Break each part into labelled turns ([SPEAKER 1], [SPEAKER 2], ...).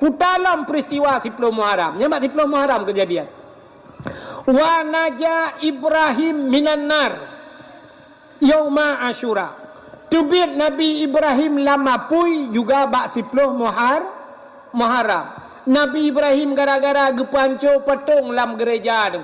[SPEAKER 1] Dalam peristiwa 10 Muharram. Nyamak 10 Muharram kejadian. Wa naja Ibrahim minan nar yauma Asyura. Tubit Nabi Ibrahim lama pui juga bak 10 Muharram. Nabi Ibrahim gara-gara gepanco patung lam gereja tu.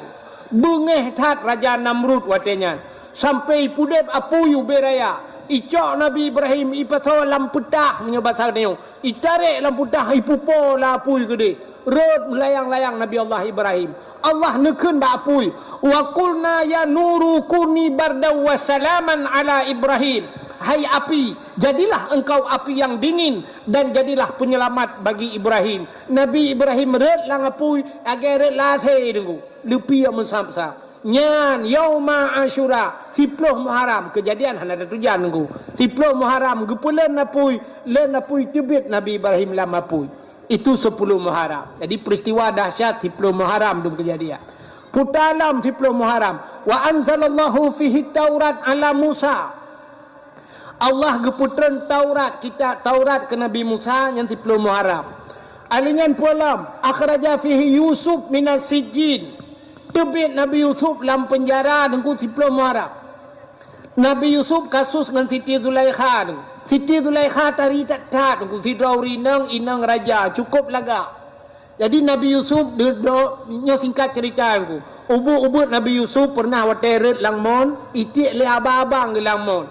[SPEAKER 1] Bengeh tat Raja Namrud watenya. Sampai pudep apuyu beraya. Icok Nabi Ibrahim ipato lam putah punya bahasa dia. Itarik lam putah ipupo la apuy gede. Rod melayang-layang Nabi Allah Ibrahim. Allah nekun ba apuy. Wa qulna ya nuru kuni bardaw wa salaman ala Ibrahim. Hai api, jadilah engkau api yang dingin dan jadilah penyelamat bagi Ibrahim. Nabi Ibrahim red lang apuy agar red lathe dengu. Lepi yang mensam-sam. Nyan yauma Asyura 10 Muharram kejadian hana ada tujuan nunggu 10 Muharram gepulen napui tibit Nabi Ibrahim lama pui itu 10 Muharram. Jadi peristiwa dahsyat 10 Muharram dum kejadian putalam 10 Muharram. Wa anzalallahu fihi Taurat ala Musa. Allah geputren Taurat kita Taurat ke Nabi Musa yang 10 Muharram. Alingan pualam akhraja fihi Yusuf minas sijin. Tebit Nabi Yusuf dalam penjara dengan 10 Muharram. Nabi Yusuf kasus dengan Siti Zulaikha. Siti Zulaikha tari tak tat dengan Sidrauri inang raja cukup lagak. Jadi Nabi Yusuf nya singkat cerita aku. Ubud Nabi Yusuf pernah wateret langmon itik le abang-abang ke langmon.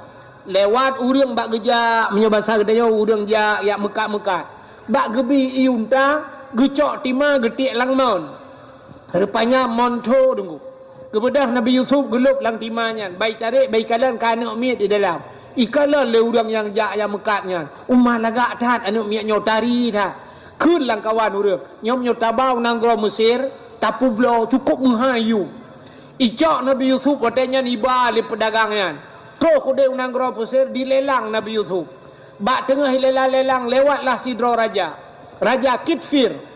[SPEAKER 1] Lewat urang bak geja punya bahasa gedanya urang ja yak mekat-mekat. Bak gebi iunta gecok tima getik langmon. Rupanya monto tunggu. Kemudian Nabi Yusuf gelup lang timanya. Baik tarik, baik kalan kanuk miat di dalam. Ikalah le urang yang jak yang mekatnya. Umah lagak tat anuk miat nyotari tat. Kun lang kawan urang. Nyom nyotabau nanggro Mesir, tapu blo cukup menghayu. Icok Nabi Yusuf watanya niba le pedagangnya. Ko kude nanggro Mesir dilelang Nabi Yusuf. Bak tengah lelang lewatlah sidro raja. Raja Kitfir.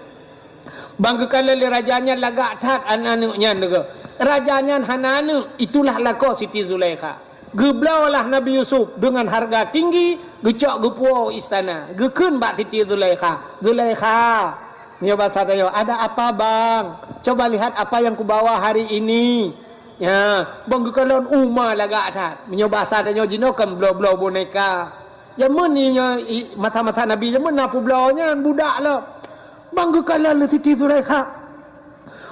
[SPEAKER 1] Bangga kala le rajanya lagak tat anaknya nega. Rajanya hananu itulah lako Siti Zulaikha. Geblaulah Nabi Yusuf dengan harga tinggi, gecok gepuo istana. Gekun bak Siti Zulaikha. Zulaikha, nya bahasa tayo, ada apa bang? Coba lihat apa yang kubawa hari ini. Ya, bangga kala umma lagak tat. Nya bahasa tayo jino kan blau-blau boneka. Jamun ni mata-mata Nabi jamun napu blaunya budak lah. Bangga kala le Siti Zulaikha.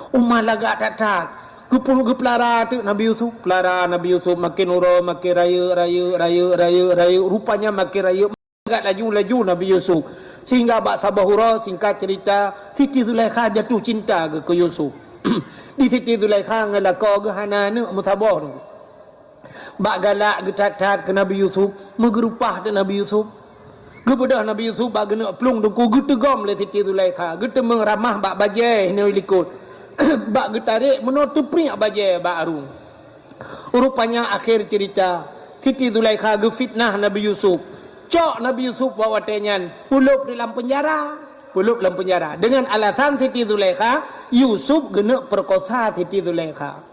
[SPEAKER 1] Umar lagak tak. Gepelara tu Nabi Yusuf. Pelara Nabi Yusuf makin uro, makin raya. Rupanya makin raya. Agak laju Nabi Yusuf. Sehingga bak sabahura singkat cerita Siti Zulaikha jatuh cinta ke Yusuf. Di Siti Zulaikha ngelako ke hananu mutabah tu. Bak galak getat ke Nabi Yusuf. Megerupah ke Nabi Yusuf. Kemudian Nabi Yusuf bak gena pelung dengku getegom le Siti Zulaikha. Gete mengeramah bak bajai ni likut. Bak getarik menutup prik bajai bak arung. Rupanya akhir cerita Siti Zulaikha gefitnah Nabi Yusuf. Cok Nabi Yusuf bawa tenyan pulup dalam penjara. Dengan alasan Siti Zulaikha Yusuf gena perkosa Siti Zulaikha.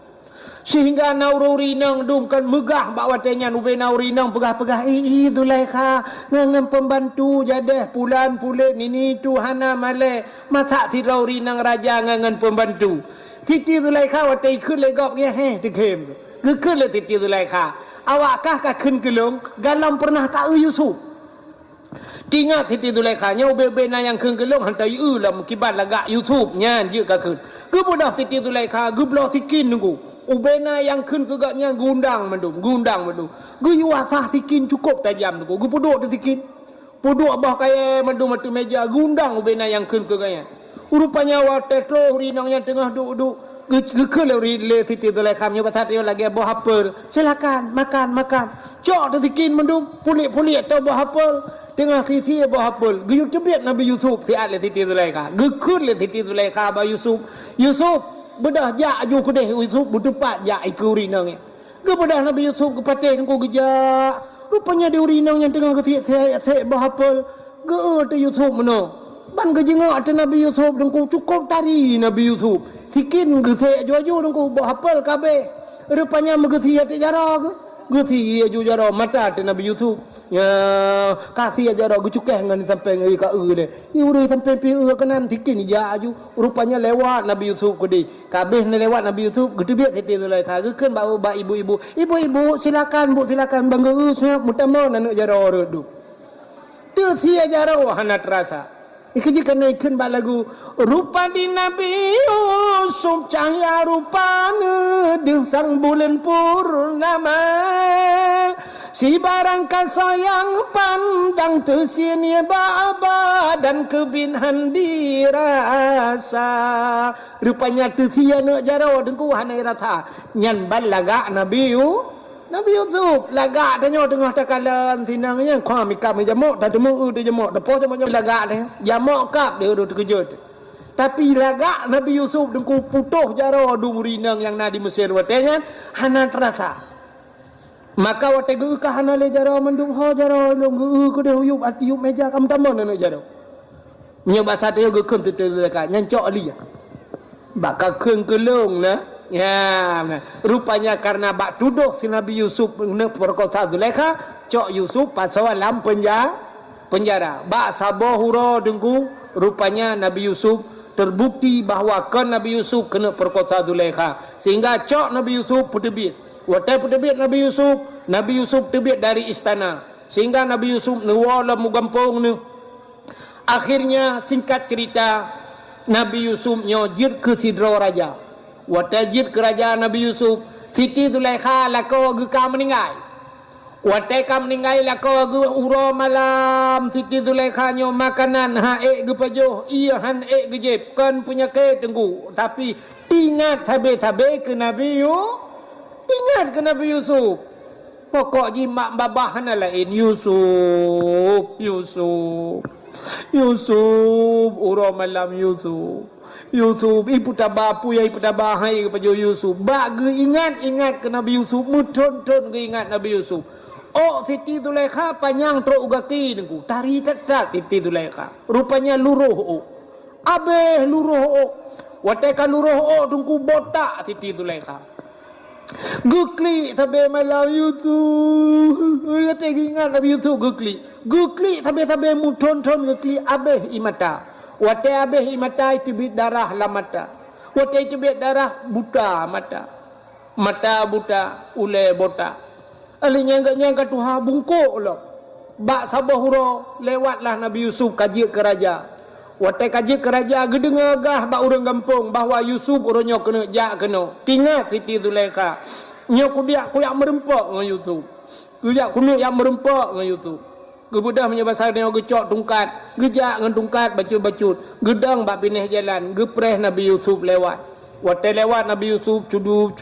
[SPEAKER 1] Sehingga naururi nang dungkan megah bawa tenyan ube nauri nang pegah-pegah Zulaikha ngangan pembantu jadah pulan ini tuhana male mata sirauri nang raja ngangan pembantu. Siti Zulaikha watai kun legok ye tekem. Gekun le Siti Zulaikha. Awakkah ka kun kelong galam pernah ka Yusuf. Tingat Siti Zulaikha nya ube na yang kun kelong hantai lam kibat lagak Yusuf nyan je ka kun. Kemudian Siti Zulaikha geblo sikin nunggu. Ubena yang kun kegaknya gundang mendung. Guyu asah sikin cukup tajam tu. Gu puduk tu sikin. Puduk bah kaya mendung matu meja gundang ubena yang kun kegaknya. Rupanya wa tetro rinang yang tengah duduk. Gekul le Siti Zulaikha nya pasat dia lagi buah apel. Silakan makan. Cok tu sikin mendung pulik tau buah apel. Tengah sisi buah apel. Guyu tebet Nabi Yusuf siat le Siti Zulaikha. Gekul le Siti Zulaikha ba Yusuf. Bedah jak aju kedeh Yusuf bertempat jak iku rinang ni. Kepada Nabi Yusuf kepatih ku gejak. Rupanya dia rinang yang tengah kesek bahapel. Ge Yusuf meno. Ban gejengak te Nabi Yusuf dengku cukup tari Nabi Yusuf. Sikin gesek aju dengku bahapel kabeh. Rupanya megesi ate jara ke. Guti aju jaro mata te Nabi Yusuf. Ya kasih jaro gu cukeh ngan sampai ngai ka de. Ni urang sampai pi kanan tikin ja aju. Rupanya lewat Nabi Yusuf kudi. Kabeh ni lewat Nabi Yusuf gedu biak Siti Zulaikha. Gekeun ba ibu-ibu. Ibu-ibu silakan Bu silakan bangga senyap mutamon anu jaro redu. Tu sia jaro hana terasa. Ikeji kena ikun ba lagu rupa di Nabi Yusuf cahaya rupanya dengan sang bulan purnama si barang kasayang pandang tersinia baba dan kebinhan dirasa rupanya tersia nak jaro dengku hanai rata nyan ban laga Nabi Yusuf lagak tanya tengah takalan tinangnya kuah mikap jamuk tak temu dia jamuk depo jamuk lagak dia jamuk kap dia duduk terkejut tapi lagak Nabi Yusuf dengku putuh jaro du rinang yang na di Mesir watenya hana terasa maka wate geu ka hana le jaro mendung ho jaro long geu ku de huyup atiup meja kam tamon na jaro nya bahasa dia geu keun teu ka nyancok ali bakal keun kelung na ya, rupanya karena bak tuduh si Nabi Yusuf perkosa Zulaikha, cok Yusuf pasal dalam penjara. Bak sabar hura dengku, rupanya Nabi Yusuf terbukti bahawa Nabi Yusuf kena perkosa Zulaikha. Sehingga cok Nabi Yusuf putebit. Watai putebit Nabi Yusuf terbit dari istana. Sehingga Nabi Yusuf nuwala mugampung ni. Akhirnya singkat cerita, Nabi Yusuf nyojir ke sidra raja. Watajib kerajaan Nabi Yusuf Siti Zulaikha lako geka meninggal Wateka meninggal lako ge uro malam Siti Zulaikha nyo makanan haek ge pajoh iya han ek ge jeb kan punya ke tenggu tapi ingat tabe-tabe ke Nabi ingat ke Nabi Yusuf pokok jimak babah na lain Yusuf uro malam Yusuf ibu tabah pu ya ibu tabah hai kepada Yusuf bak ge ingat ke Nabi Yusuf muton-ton ge ingat Nabi Yusuf oh Siti Zulaikha panjang truk ugati nengku tari tetat Siti Zulaikha rupanya luruh abeh luruh wateka luruh tungku botak Siti Zulaikha gukli sampai malam Yusuf kata ingat Nabi Yusuf gukli sampai muton-ton gukli abeh imata wate abeh imata itu bit darah la mata wate itu bit darah buta mata buta ule bota ali nyangka tuha bungkuk lo bak sabahuro lewatlah Nabi Yusuf kaji ke raja wate kaji ke raja gedenga gah bak urang kampung bahawa Yusuf uronyo kena jak kena tinggal Siti Zulaikha nyo kuyak merempak dengan Yusuf kuyak kuno yang merempak dengan Yusuf kebudah menyebasar dia gecok tungkat gejak dengan tungkat bacut gedang bak pineh jalan gepreh Nabi Yusuf lewat wate lewat Nabi Yusuf cudu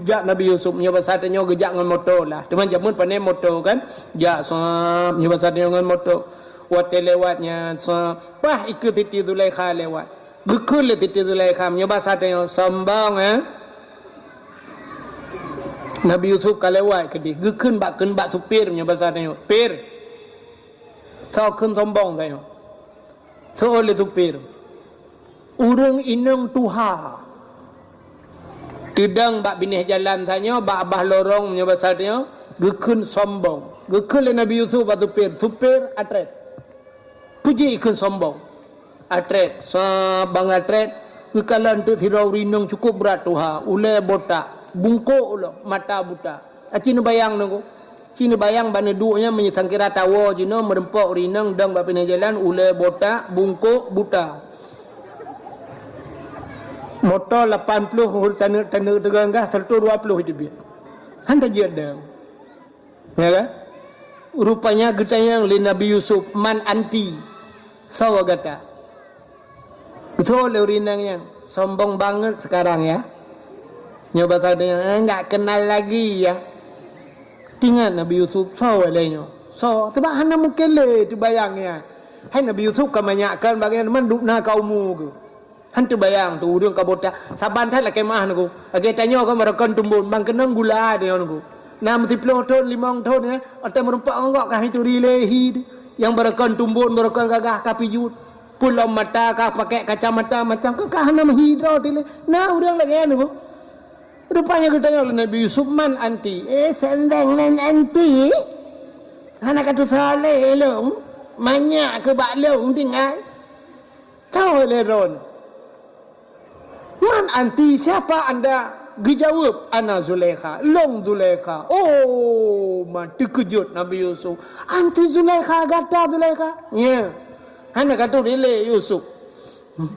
[SPEAKER 1] jak Nabi Yusuf menyebasar dia gejak dengan motor lah teman jamun pandai motor kan jak sap menyebasar dia dengan motor wate lewatnya sap pah ikut Siti Zulaikha lewat gekul Siti Zulaikha menyebasar dia sambang Nabi Yusuf kalewat ke dia gekun bak supir punya bahasa tengok pir tau kun sombong tengok so oleh supir urang inang tuha tidang bak binih jalan tanya bak abah lorong punya bahasa tengok gekun sombong gekun le Nabi Yusuf bak supir atret puji ikun sombong atret bang atret gekalan tu tirau rinang cukup berat tuha ule botak bungkuk lo mata buta cina bayang nunggu cina bayang bana duanya menyesang kira tawo jino merempok rinang dang bapina jalan ule botak bungkuk buta motor 80 tanah teganggah 120 hidup dia handa jadang ya kan rupanya getayang li Nabi Yusuf man anti sawa gata betul le rinangnya sombong banget sekarang ya nyoba tahu dengan enggak kenal lagi ya tinggal Nabi Yusuf so lainnya so sebab hana mungkin le tu bayangnya hai Nabi Yusuf kebanyakan bagian mendukna kaumu ke hantu bayang tu urang kabota saban thai la kemah nuku age tanyo ko merekon tumbun bang kenang gula dia nuku na mesti 10 ton 5 ton ya ate merempak ngok kah itu rilehi yang berekon tumbun berekon gagah kapijut pulau mata kah pakai kacamata macam kah hana menghidro dile na urang lagi nuku Rupanya kita tanya oleh Nabi Yusuf, man anti? Sendang nan anti. Anak kata saleh long. Banyak ke bak long tinggal. Tahu leron. Man anti? Siapa anda? Dijawab, ana Zulaikha. Long Zulaikha. Oh, mati kejut Nabi Yusuf. Anti Zulaikha, kata Zulaikha. Ya. Anak kata relay Yusuf.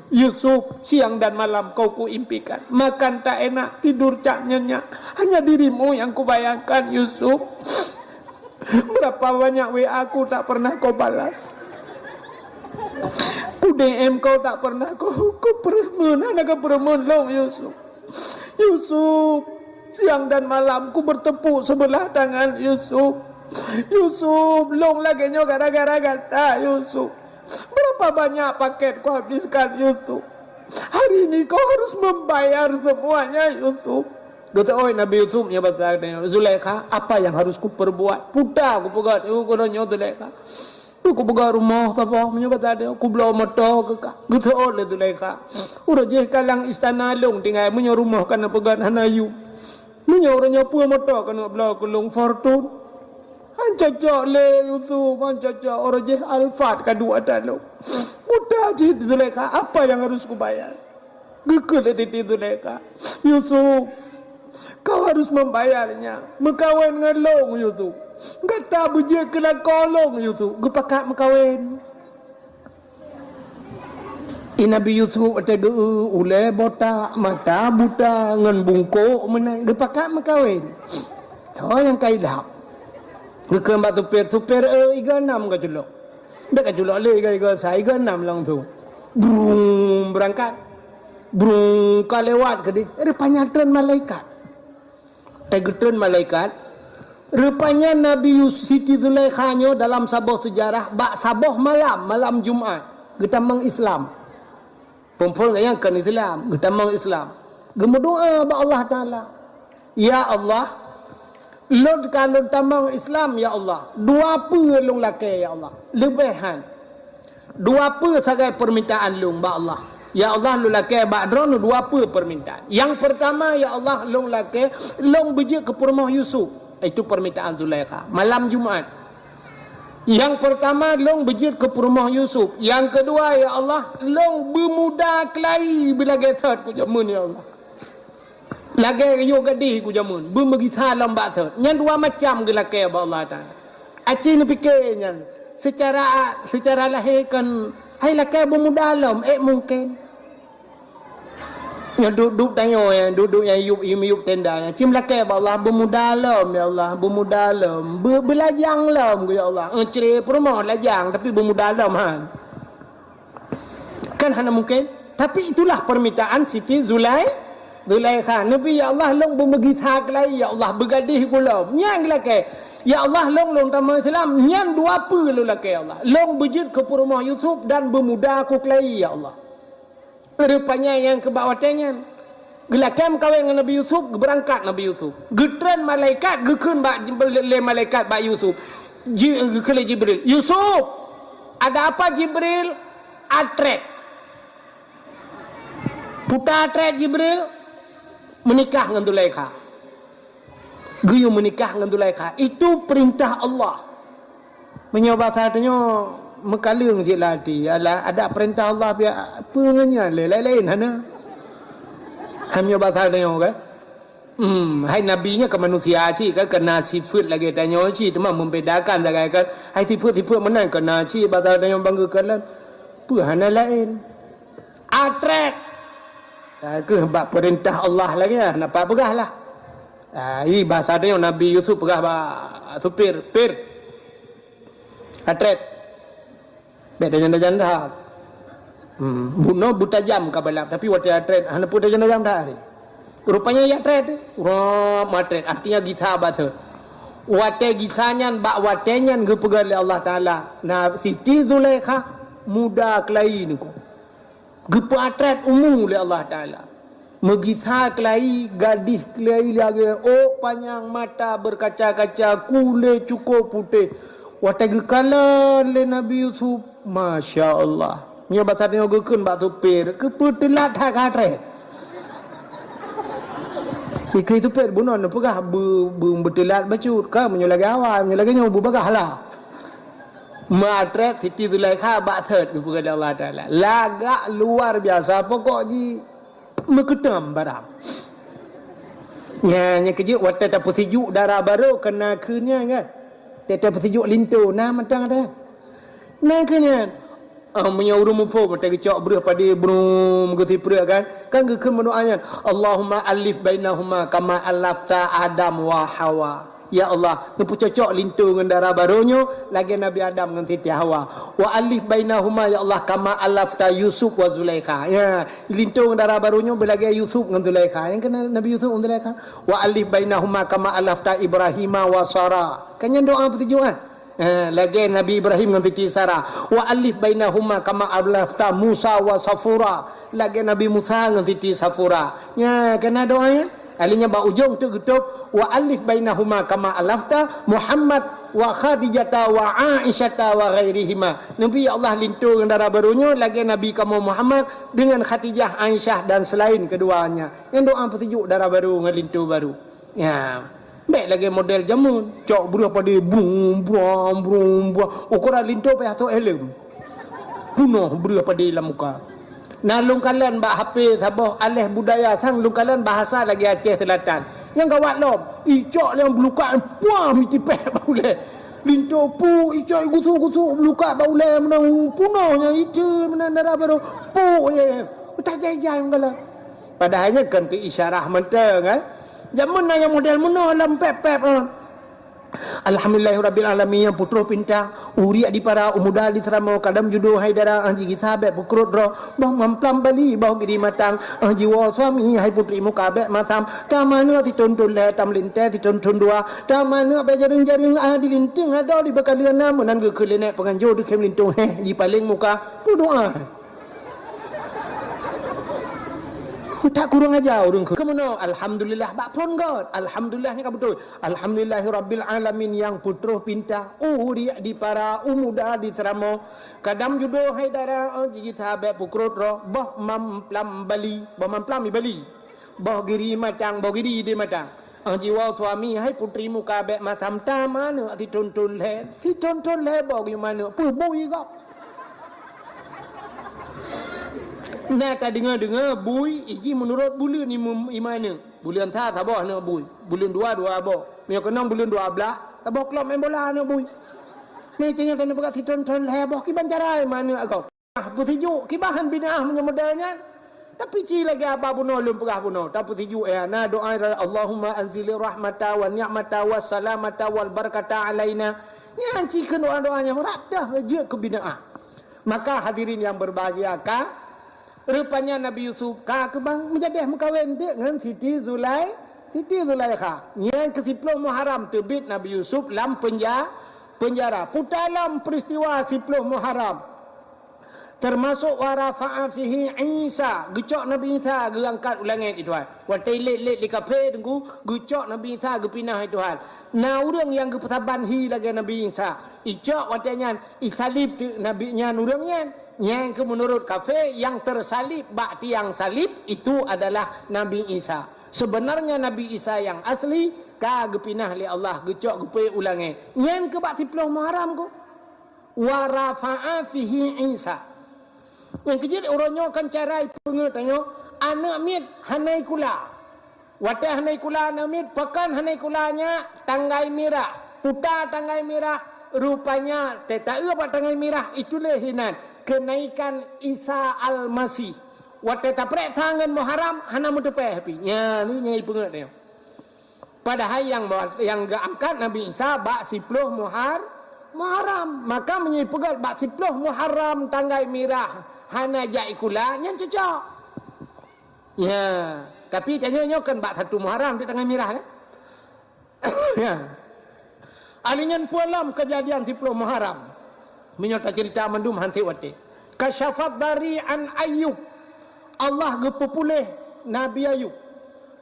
[SPEAKER 1] Yusuf, siang dan malam kau kuimpikan. Makan tak enak, tidur tak nyenyak. Hanya dirimu yang kubayangkan, Yusuf. Berapa banyak WA aku tak pernah kau balas. Ku DM kau tak pernah kau peremun. Anak peremun long Yusuf. Yusuf, siang dan malam ku bertepuk sebelah tangan Yusuf. Yusuf, long lagi nyo gara-gara kata Yusuf. Berapa banyak paket kau habiskan Yusuf. Hari ini kau harus membayar semuanya Yusuf. Kata oi Nabi Yusuf nya bahasa Zulaikha, apa yang harus ku perbuat? Putar ku pegat ku ronyo Zulaikha. Ku pegat rumah apa nya bahasa dia ku bela motor ke ka. Kata oi Zulaikha. Ura je kalang istana long tinggal munyo rumah kana pegat hanayu. Munyo ronyo pu motor kana bela kulung fortune. Cocok le Yusuf, cocok orang je Alfat kedua dalam. Mudah je Zulaikha, apa yang harus ku bayar? Gekul titi Zulaikha. Yusuf, kau harus membayarnya. Mekawin dengan long Yusuf. Kata bujia kena kolong Yusuf. Gepakat mekawin. Nabi Yusuf ada ulai botak, mata buta, ngan bungkuk menang. Gepakat mekawin. So yang kailap. Gekam batu supir iga 6 ke julok. Dak ke julok le iga saya iga 6 lang tu. Brung berangkat. Brung ka lewat ke dia. Rupanya turun malaikat. Turun malaikat. Rupanya Nabi Siti Zulaikha nyo dalam sabah sejarah bak sabah malam Jumaat. Kita mang Islam. Perempuan yang kan Islam, kita mang Islam. Gemu doa ba Allah Taala. Ya Allah, Lord kalau tamang Islam ya Allah, dua apa long laki ya Allah, lebihan. Dua apa sagai permintaan long ba Allah. Ya Allah lu laki ba drone dua apa permintaan. Yang pertama ya Allah long laki long bejik ke rumah Yusuf. Itu permintaan Zulaikha malam Jumaat. Yang pertama long bejik ke rumah Yusuf. Yang kedua ya Allah long bermuda kelai bila gesat ku jamun ya Allah. Lagi yo gadih ku jamun bagi salam bakso nyan dua macam gelake ba Allah Taala. Aci ni fikirnya secara lahir kan hai laki bermudalam mungkin. Ya duduk tanya ya duduk yang yub tenda ya cim laki ba Allah bermudalam ya Allah bermudalam belajang lam ya Allah ceri perumah lajang tapi bermudalam han. Kan hana mungkin tapi itulah permintaan Siti Zulaikha. Nabi ya Allah long berbagi hak lain ya Allah bergadih kula. Nyang laki. Ya Allah long tamu Islam nyang dua apa lu laki ya Allah. Long berjid ke rumah Yusuf dan bermuda aku kelai ya Allah. Rupanya yang ke bawahnya gelakam kawin dengan Nabi Yusuf berangkat Nabi Yusuf. Getren malaikat gekun le malaikat ba Yusuf. Kele Jibril. Yusuf, ada apa Jibril? Atret. Putar atret Jibril menikah dengan Zulaikha. Guyu menikah dengan Zulaikha. Itu perintah Allah. Menyoba katanya mekalung si lati. Ada perintah Allah pia pengenya lain-lain hana. Menyoba katanya kan. Hai nabinya ke manusia ci kan kena sifat lagi tanya ci cuma membedakan saja kan. Hai sifat menang kena ci bahasa tanya banggakan. Hana lain. Atret ke bab perintah Allah lagi lah. Nampak pegah lah. Ini bahasa dia Nabi Yusuf pegah supir. Atret. Beda janda-janda. Bunuh buta jam kabalap. Tapi waktu atret. Hanya buta janda-jam dah. Rupanya ya atret. Atret. Artinya gisah bahasa. Waktu gisahnya bak waktunya ke pegah oleh Allah Ta'ala. Nah Siti Zulaikha muda kelai ni ko. Gepa atret umum oleh Allah Ta'ala. Megitha kelai, gadis kelai lagi. Oh panjang mata berkaca-kaca, kulit cukup putih. Watagi kala le Nabi Yusuf. Masya Allah. Nya bahasa dia gekun bak supir. Keputilat hak atret. Ikai tu pet bunon pegah betelat bacut ka menyolagi awal menyolagi nyobu bagah lah. Matret Siti Zulaikha bak third kepada Allah Taala. Lagak luar biasa pokok ji meketam barang. Nya kejut wata tak persejuk darah baru kena kenya kan. Tak persejuk lintu nah matang ada. Nah kenya menyaurum mupo mata kecok berah pada brum gesipra kan ke mendoanya Allahumma alif bainahuma kama alafta Adam wa Hawa. Ya Allah, tu cocok lintu dengan darah barunya lagi Nabi Adam dengan Siti Hawa. Wa alif bainahuma ya Allah kama alafta Yusuf wa Zulaikha. Ya, lintu dengan darah barunya belagi Yusuf dengan Zulaikha. Yang kena Nabi Yusuf dengan Zulaikha. Wa alif bainahuma kama alafta Ibrahim wa Sarah. Kan yang doa bertujuan kan? Lagi Nabi Ibrahim dengan Siti Sarah. Wa alif bainahuma kama alafta Musa wa Safura. Lagi Nabi Musa dengan Siti Safura. Ya, kena doanya. Alinya ba ujung tu getop wa alif bainahuma kama alafta Muhammad wa Khadijah wa Aisyah wa ghairihima. Nabi Allah lintu dengan darah barunya lagi Nabi kamu Muhammad dengan Khadijah, Aisyah dan selain keduanya. Yang doa persejuk darah baru dengan lintu baru. Ya. Baik lagi model jamun. Cok buruh pada brum brum brum brum. Ukuran lintu payah tu helm. Punuh buruh pada dalam muka. Nah lungkalan bak hafiz sabah alih budaya sang lungkalan bahasa lagi Aceh Selatan. Yang gawat lom, icok yang belukat puah miti peh bauleh. Lintu pu icok gusu-gusu belukat bauleh menang punahnya itu menang darah baru pu ye. Tak jai-jai mengala. Padahalnya kan ke isyarah mentang kan. Zaman yang model menah lam pep-pep. Alhamdulillahirabbil alamin yang putra pinta uriak di para umuda di teramo kadam judo haidara anji sahabat pukrut ro bang mamplam bali bau giri matang jiwa suami hai putri mukabe matam tamana dituntun le tam linte dituntun dua tamana bejaring-jaring di linting ada di bakaliana menan ke kelene penganjo di kem lintung di paling muka berdoa. Tak kurang aja orang ke mana alhamdulillah bak pun god alhamdulillahnya kan betul alhamdulillahirabbil alamin yang putra pinta uriak di para umuda di teramo kadam judo haidara ji sahabat pukrut ro bah mamplam bali bah mamplam bali bah giri matang bah giri di matang jiwa suami hai putri muka be masam ta mana dituntun le bah gimana pu bui gak. Nah tak dengar bui iji menurut bulan ni imana bulan tha sabah nak bui bulan dua abah mio kenang bulan 12 sabah kelop main bola nak bui ni tanya kena pakai siton-ton lebah ki banjarai mana kau persejuk ki bahan bid'ah modalnya tapi ci lagi apa bunuh lum pegah bunuh tak persejuk na doa Allahumma anzili rahmata wa ni'mata wa salamata wal barakata alaina yang ci ke doa-doanya merata je ke bid'ah. Maka hadirin yang berbahagia rupanya Nabi Yusuf ke bang menjadi mengkawin dengan Siti Zulaikha. Yang ke-10 Muharram terbit Nabi Yusuf dalam penjara. Dalam peristiwa 10 Muharram termasuk warafa'a fihi Isa, gecok Nabi Isa geangkat ulangit itu hal. Waktu let di kafe tunggu gecok Nabi Isa gepinah itu hal. Nah orang yang gepesaban hi lagi Nabi Isa. Icok watanya isalib Nabi nya urangnya. Yang menurut kafe yang tersalib bak tiang salib itu adalah Nabi Isa. Sebenarnya Nabi Isa yang asli gepinah li Allah gecok gepe ulangi. Yang ke bak 10 Muharram ko. Wa rafa'a fihi Isa. Yang kejadian orangnya kan carai pengertanya anak mit hanai kula. Watah hanai kula anak mit pekan hanai kulanya tanggai merah. Puta tanggai merah rupanya tak apa tanggai merah itulah hinan. Kenaikan Isa Al-Masih. Waktu tak prek tangan Muharram hana mutepeh pi. Ya ni nyai pengat dia. Padahal yang gak angkat Nabi Isa bak 10 Muharram. Maka menyai pegat bak 10 Muharram tanggai merah hana jai kula yang cocok. Ya, tapi tanya kan bak 1 Muharram di tanggai merah kan. Ya. Alingan pualam kejadian 10 Muharram. Menyata cerita mendum hanti wati. Kasyafat dari an Ayub. Allah gepupulih Nabi Ayub.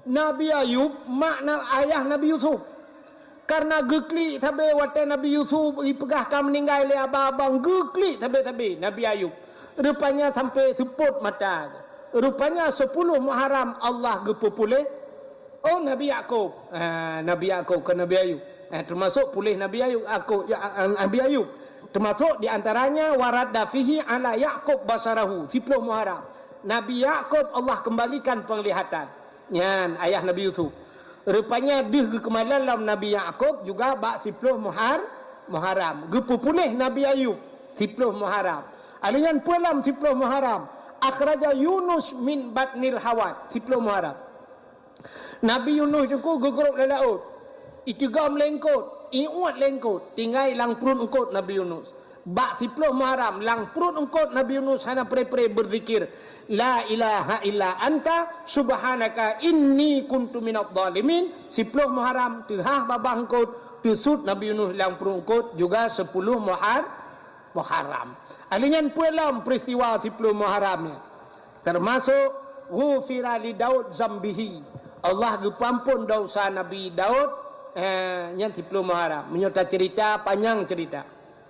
[SPEAKER 1] Nabi Ayub makna ayah Nabi Yusuf. Karena geklik sampai wati Nabi Yusuf dipegahkan meninggal oleh abang-abang. Geklik sampai Nabi Ayub. Rupanya sampai seput mata. Rupanya 10 Muharram Allah gepupulih Oh Nabi Yaqub. Nabi Yaqub ke Nabi Ayub. Termasuk pulih Nabi Ayub. Nabi Ayub. Termasuk di antaranya waradda fihi ala Yaqub basarahu. 10 Muharram. Nabi Yaqub Allah kembalikan penglihatan. Yan ayah Nabi Yusuf. Rupanya dia kemalan dalam Nabi Yaqub juga bak 10 Muharram. Gepu pulih Nabi Ayub 10 Muharram. Alian pulam 10 Muharram. Akhraja Yunus min batnil hawat 10 Muharram. Nabi Yunus tu gugurup dalam laut. Itigam lengkot, iuat lengkot, tinggal lang perut engkot Nabi Yunus. Bak 10 Muharram lang perut engkot Nabi Yunus hana pre-pre berzikir la ilaha illa anta subhanaka inni kuntu minadh dhalimin. 10 Muharram tehah babah engkot tusut Nabi Yunus lang perut engkot juga 10 Muharram. Alingan pulang peristiwa 10 Muharramnya. Termasuk ghufira li Daud zambihi. Allah gepampun dosa Nabi Daud yang 10 Muharram. Menyerta cerita panjang cerita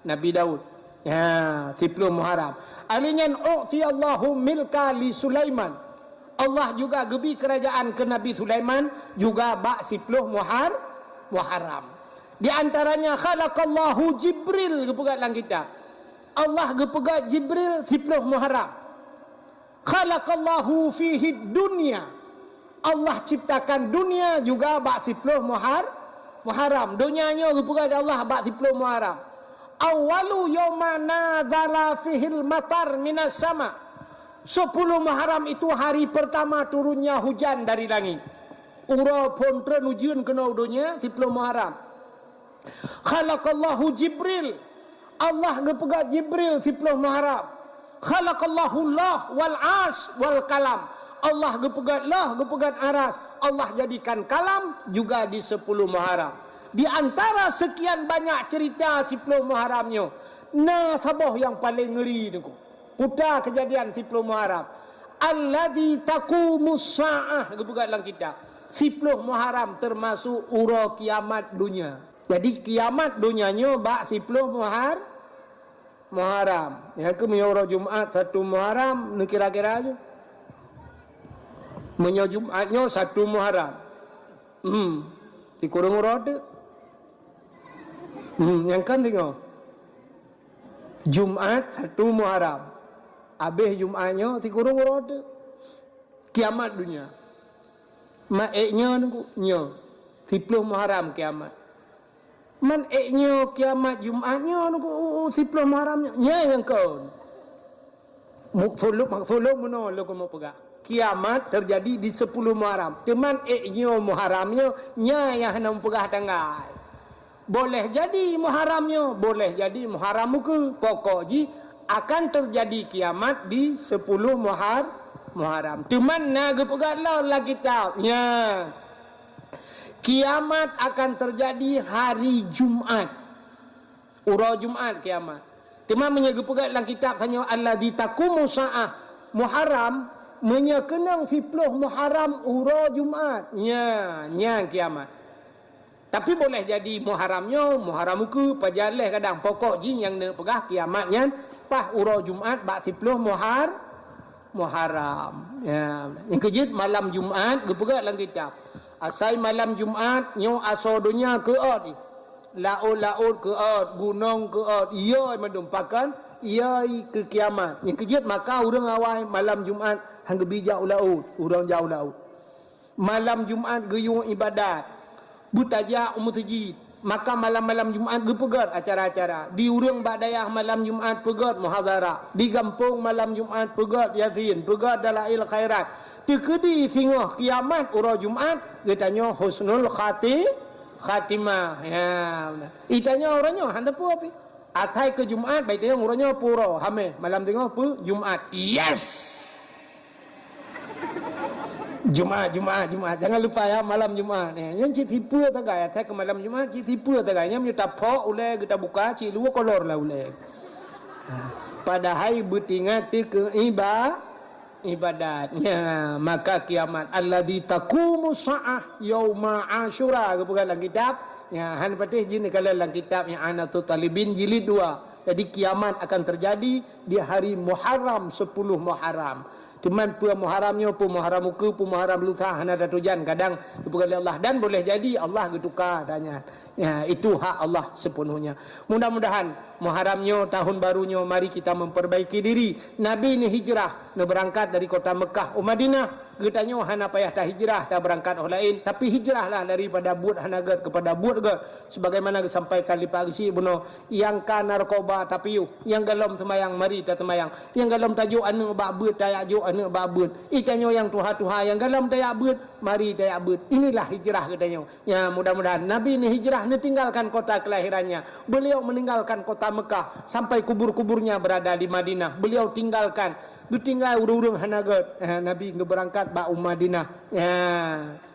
[SPEAKER 1] Nabi Daud. 10 Muharram. Alingan u'tiyallahu milka li Sulaiman. Allah juga gebi kerajaan ke Nabi Sulaiman juga bak 10 Muharram. Di antaranya khalaqallahu Jibril gepegat dalam kitab. Allah gepegat Jibril 10 Muharram. Khalaqallahu fihi dunya. Allah ciptakan dunia juga bak 10 Muharram. Dunianya gepegat Allah bak 10 Muharram. Awalu yawma nazala fihil matar minas sama. 10 Muharram itu hari pertama turunnya hujan dari langit. Ura pontren ujian kena dunia 10 Muharram. Khalaqallahu Jibril. Allah gepegat Jibril 10 Muharram. Khalaqallahu Allah wal as wal kalam. Allah gepegat lah, gepegat aras. Allah jadikan kalam juga di 10 Muharram. Di antara sekian banyak cerita 10 Muharramnya, nah sabah yang paling ngeri tu. Putar kejadian 10 Muharram. Alladzi taqumus saah gepegat dalam kitab. 10 Muharram termasuk ura kiamat dunia. Jadi kiamat dunianya bak 10 Muharram. Yang ke ura Jumaat 1 Muharram ni kira-kira aja. Menyo Jumaatnya 1 Muharram. Di kurung roda. Yang kan tengok. Jumaat 1 Muharram. Habis Jumaatnya di kurung roda. Kiamat dunia. Maeknya nunggu nyo 10 Muharram kiamat. Man eknya kiamat Jumaatnya nunggu 10 Muharramnya. Nya yang kau. Maksuduk mana lo kau mau pegang. Kiamat terjadi di 10 Muharram. Teman eknya Muharramnya nya yang hendak pegah tanggal. Boleh jadi Muharramnya, boleh jadi Muharram muka. Pokok ji akan terjadi kiamat di 10 Muharram. Teman nak pegah lah kitab. Ya. Kiamat akan terjadi hari Jumaat. Ura Jumaat kiamat. Teman menyegepegat dalam kitab tanya alladzi taqumu sa'ah Muharram menyekenang 10 Muharram ura Jumaat. Nya kiamat. Tapi boleh jadi Muharramnya, Muharram muka pajaleh kadang pokok ji yang nak pegah kiamatnya pas ura Jumaat bak 10 Muharram. Ya, yang kejut malam Jumaat gepegat dalam kitab. Asai malam Jumaat nyo aso dunia ke od. Laut ke od, gunung ke od. Iya menumpakan, iya ke kiamat. Yang kejut maka urang awal malam Jumaat hang bijak laut, urang jauh laut. Malam Jumaat geyung ibadat. Butajak masjid. Maka malam-malam Jumaat gepegat acara-acara. Di urang badayah malam Jumaat pegat muhadharah. Di kampung malam Jumaat pegat yasin, pegat dalail khairat. Tekedi singoh kiamat ura Jumaat ditanya husnul khatimah. Ya. Itanya orangnya handa pu api. Atai ke Jumaat baik tanya orangnya pura. Hame malam tengok pu Jumaat. Yes. Jumaat. Jangan lupa ya malam Jumaat. Yang cik tipu tagai. Atai ke malam Jumaat cik tipu tagai. Yang minta pok ulai kita buka cik luar kolor lah ulai. Padahal betingat ke ibadatnya maka kiamat alladzi taqumu sa'ah yauma asyura kebukan dalam kitab ya han patih jin kalau dalam kitab yang Anatul Talibin jilid 2. Jadi kiamat akan terjadi di hari Muharram 10 Muharram. Cuman Muharramnya Muharram muka Muharram luthah hana datujan kadang dipegang Allah dan boleh jadi Allah getukar tanya. Ya, itu hak Allah sepenuhnya. Mudah-mudahan Muharramnya tahun barunya mari kita memperbaiki diri. Nabi ni hijrah, nak berangkat dari kota Mekah ke Madinah. Getanya hana payah tak hijrah, tak berangkat orang lain, tapi hijrahlah daripada buat hanagat kepada buat ke. Sebagaimana disampaikan di pagi beno, yang kan narkoba tapi yang galom semayang mari tak semayang. Yang galom tajuk anak bak beut tayak juk anak bak beut. Itanyo yang tuha-tuha yang galom tayak beut mari tayak beut. Inilah hijrah katanya. Ya, mudah-mudahan Nabi ni hijrah ni tinggalkan kota kelahirannya. Beliau meninggalkan kota Mekah sampai kubur-kuburnya berada di Madinah. Beliau tinggalkan ditinggal urung-urung hanagat. Nabi berangkat ba Madinah. Ya,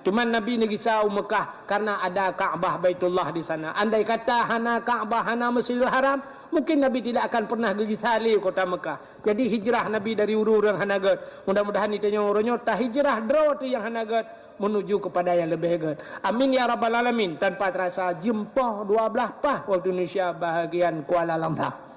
[SPEAKER 1] cuman Nabi ni risau Mekah karena ada Kaabah Baitullah di sana. Andai kata hana Kaabah hana Masjidil Haram, mungkin Nabi tidak akan pernah pergi salih kota Mekah. Jadi hijrah Nabi dari urung-urung hanagat. Mudah-mudahan ditanya orangnya tak hijrah draw tu yang hanagat menuju kepada yang lebih hebat. Amin ya rabbal alamin. Tanpa terasa jempah 12 pah waktu Indonesia bahagian Kuala Lumpur.